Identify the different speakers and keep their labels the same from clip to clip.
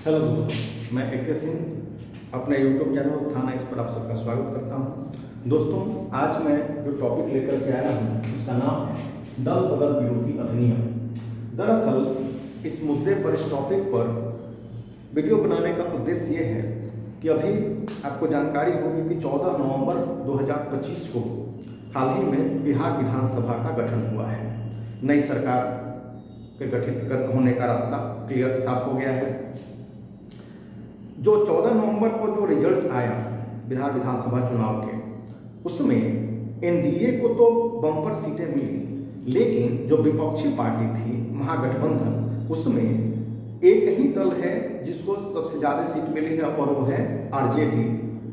Speaker 1: Hello दोस्तों, मैं AK Singh अपने YouTube चैनल थाना एक्स पर आप सबका स्वागत करता हूं। दोस्तों, आज मैं जो टॉपिक लेकर के आया हूं उसका नाम है दल बदल विरोधी अधिनियम। दरअसल इस मुद्दे पर, इस टॉपिक पर वीडियो बनाने का उद्देश्य ये है कि अभी आपको जानकारी होगी कि 14 नवंबर 2025 को हाल ही में बिहार विधानसभा का गठन हुआ है। नई सरकार के गठित होने का रास्ता क्लियर साफ हो गया है। जो 14 नवंबर को जो रिजल्ट आया बिहार विधानसभा चुनाव के, उसमें NDA को तो बम्पर सीटें मिली, लेकिन जो विपक्षी पार्टी थी महागठबंधन, उसमें एक ही दल है जिसको सबसे ज़्यादा सीट मिली है और वो है RJD,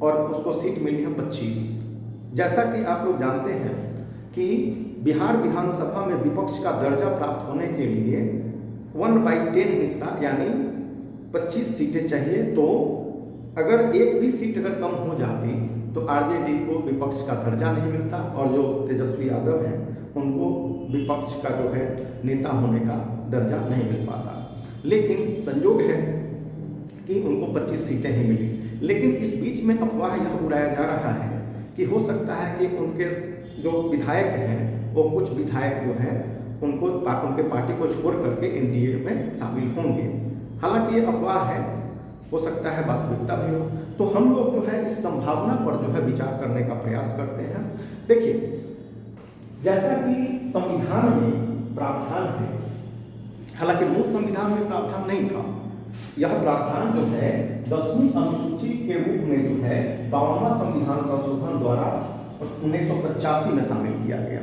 Speaker 1: और उसको सीट मिली है 25। जैसा कि आप लोग जानते हैं कि बिहार विधानसभा में विपक्ष का दर्जा प्राप्त होने के लिए 1/10 हिस्सा यानी 25 सीटें चाहिए। तो अगर एक भी सीट अगर कम हो जाती तो RJD को विपक्ष का दर्जा नहीं मिलता, और जो तेजस्वी यादव हैं उनको विपक्ष का जो है नेता होने का दर्जा नहीं मिल पाता। लेकिन संयोग है कि उनको 25 सीटें ही मिली। लेकिन इस बीच में अफवाह यह उड़ाया जा रहा है कि हो सकता है कि उनके जो विधायक हैं, वो कुछ विधायक जो हैं उनको उनके पार्टी को छोड़ करके NDA में शामिल होंगे। हालांकि ये अफवाह है, हो सकता है वास्तविकता भी हो। तो हम लोग जो है इस संभावना पर जो है विचार करने का प्रयास करते हैं। देखिए, जैसा कि संविधान में प्रावधान है, हालांकि मूल संविधान में प्रावधान नहीं था, यह प्रावधान जो है 10वीं अनुसूची के रूप में जो है 52वां संविधान संशोधन द्वारा 1985 में शामिल किया गया।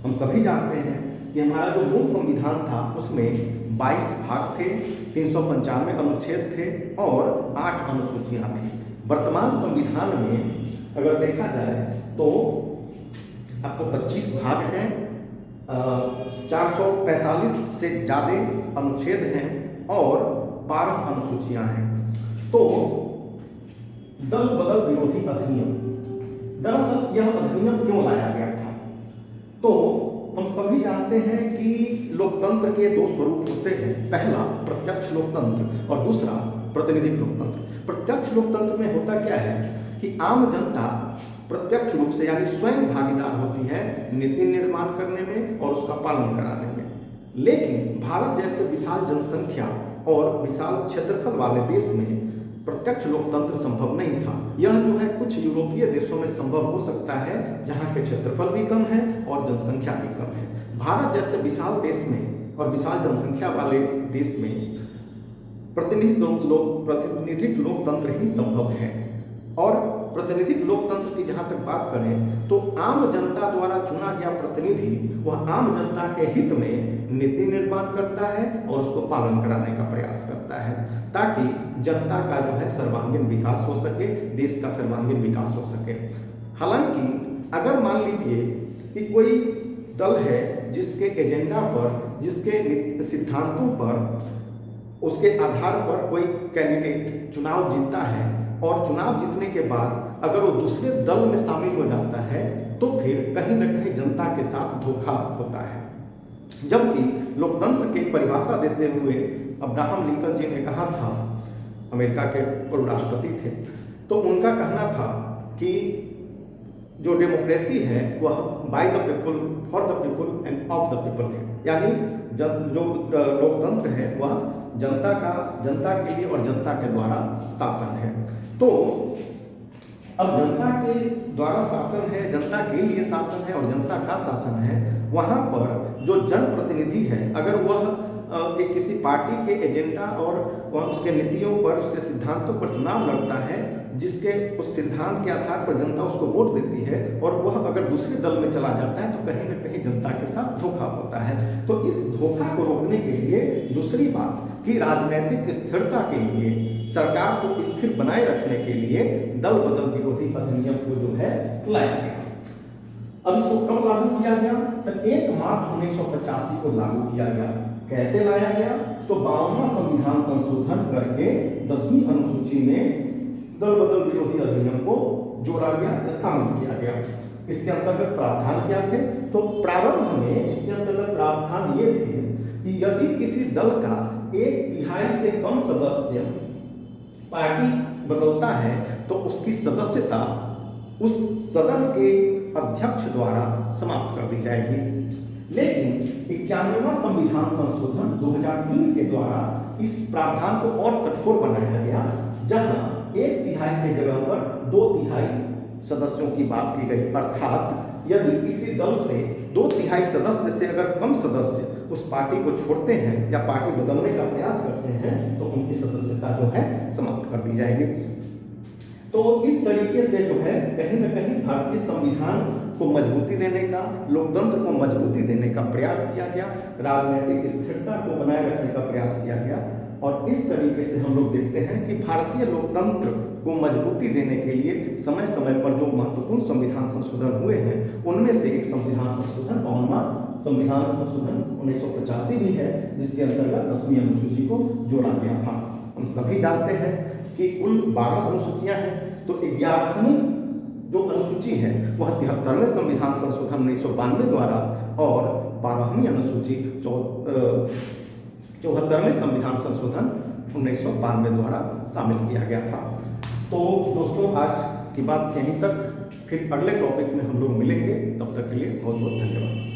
Speaker 1: हम सभी जानते हैं कि हमारा जो मूल संविधान था उसमें 22 भाग थे, 395 अनुच्छेद थे और 8 अनुसूचियां थी। वर्तमान संविधान में अगर देखा जाए तो आपको 25 भाग हैं, 445 से ज़्यादा अनुच्छेद हैं और 12 अनुसूचियां हैं। तो दल बदल विरोधी अधिनियम, दरअसल यह अधिनियम क्यों लाया गया था? तो हम सभी जानते हैं कि लोकतंत्र के दो स्वरूप होते हैं, पहला प्रत्यक्ष लोकतंत्र और दूसरा प्रतिनिधिक लोकतंत्र। प्रत्यक्ष लोकतंत्र में होता क्या है कि आम जनता प्रत्यक्ष रूप से यानी स्वयं भागीदार होती है नीति निर्माण करने में और उसका पालन कराने में। लेकिन भारत जैसे विशाल जनसंख्या और विशाल क्षेत्रफल वाले देश में प्रत्यक्ष लोकतंत्र संभव नहीं था। यह जो है कुछ यूरोपीय देशों में संभव हो सकता है जहां के क्षेत्रफल भी कम है और जनसंख्या भी कम है। भारत जैसे विशाल देश में और विशाल जनसंख्या वाले देश में प्रतिनिधिक लोकतंत्र ही संभव है। और प्रतिनिधिक लोकतंत्र की जहां तक बात करें तो आम जनता द्वारा चुना गया प्रतिनिधि वह आम जनता के हित में नीति निर्माण करता है और उसको पालन कराने का प्रयास करता है, ताकि जनता का जो है सर्वांगीण विकास हो सके, देश का सर्वांगीण विकास हो सके। हालांकि अगर मान लीजिए कि कोई दल है जिसके एजेंडा पर, जिसके सिद्धांतों पर, उसके आधार पर कोई कैंडिडेट चुनाव जीतता है और चुनाव जीतने के बाद अगर वो दूसरे दल में शामिल हो जाता है तो फिर कहीं न कहीं जनता के साथ धोखा होता है। जबकि लोकतंत्र की परिभाषा देते हुए अब्राहम लिंकन जी ने कहा था, अमेरिका के पूर्व राष्ट्रपति थे, तो उनका कहना था कि जो डेमोक्रेसी है वह by the people, for the people end of the people है। यानी जो लोकतंत्र है वह जनता के लिए और जनता के द्वारा शासन है। तो अब जनता के द्वारा शासन है, जनता के लिए शासन है और जनता का शासन है, वहाँ पर जो जनप्रतिनिधि है अगर वह एक किसी पार्टी के एजेंडा और वह उसके नीतियों पर, उसके सिद्धांतों पर चुनाव लड़ता है, जिसके उस सिद्धांत के आधार पर जनता उसको वोट देती है, और वह अगर दूसरे दल में चला जाता है तो कहीं न कहीं जनता के साथ धोखा होता है। तो इस धोखा को रोकने के लिए, दूसरी बात कि राजनीतिक स्थिरता के लिए, सरकार को स्थिर बनाए रखने के लिए दल बदल विरोधी अधिनियम को जो है लाया गया। अब इसको कब लागू किया गया? तो 1 मार्च 1985 को लागू किया गया। कैसे लाया गया? तो 52वां संविधान संशोधन करके 10वीं अनुसूची में दल बदल विरोधी अधिनियम को जोड़ा गया या शामिल किया गया। इसके अंतर्गत प्रावधान क्या थे? तो प्रारंभ में इसके अंतर्गत प्रावधान ये थे कि यदि किसी दल का 1/3 से कम सदस्य पार्टी बदलता है तो उसकी सदस्यता उस सदन के अध्यक्ष द्वारा समाप्त कर दी जाएगी। लेकिन 91वां संविधान संशोधन 2003 के द्वारा इस प्रावधान को और कठोर बनाया गया, जहां 1/3 के जगह पर 2/3 सदस्यों की बात की गई। अर्थात यदि किसी दल से 2/3 सदस्य से अगर कम सदस्य उस पार्टी को छोड़ते हैं या पार्टी बदलने का प्रयास करते हैं तो उनकी सदस्यता जो है समाप्त कर दी जाएगी। तो इस तरीके से जो है कहीं ना कहीं भारतीय संविधान को मजबूती देने का, लोकतंत्र को मजबूती देने का प्रयास किया गया, राजनीतिक स्थिरता को बनाए रखने का प्रयास किया गया। और इस तरीके से हम लोग देखते हैं कि भारतीय लोकतंत्र को मजबूती देने के लिए समय समय पर जो महत्वपूर्ण संविधान संशोधन हुए हैं उनमें से एक संविधान संशोधन 52वां संविधान संशोधन 1985 भी है, जिसके अंतर्गत 10वीं अनुसूची को जोड़ा गया था। हम सभी जानते हैं कि कुल 12 अनुसूचियां हैं, तो 11वीं जो अनुसूची है वह 73वें संविधान संशोधन 1992 द्वारा और 12वीं अनुसूची 74वें संविधान संशोधन 1992 द्वारा शामिल किया गया था। तो दोस्तों आज की बात यहीं तक, फिर अगले टॉपिक में हम लोग मिलेंगे। तब तक के लिए बहुत बहुत धन्यवाद।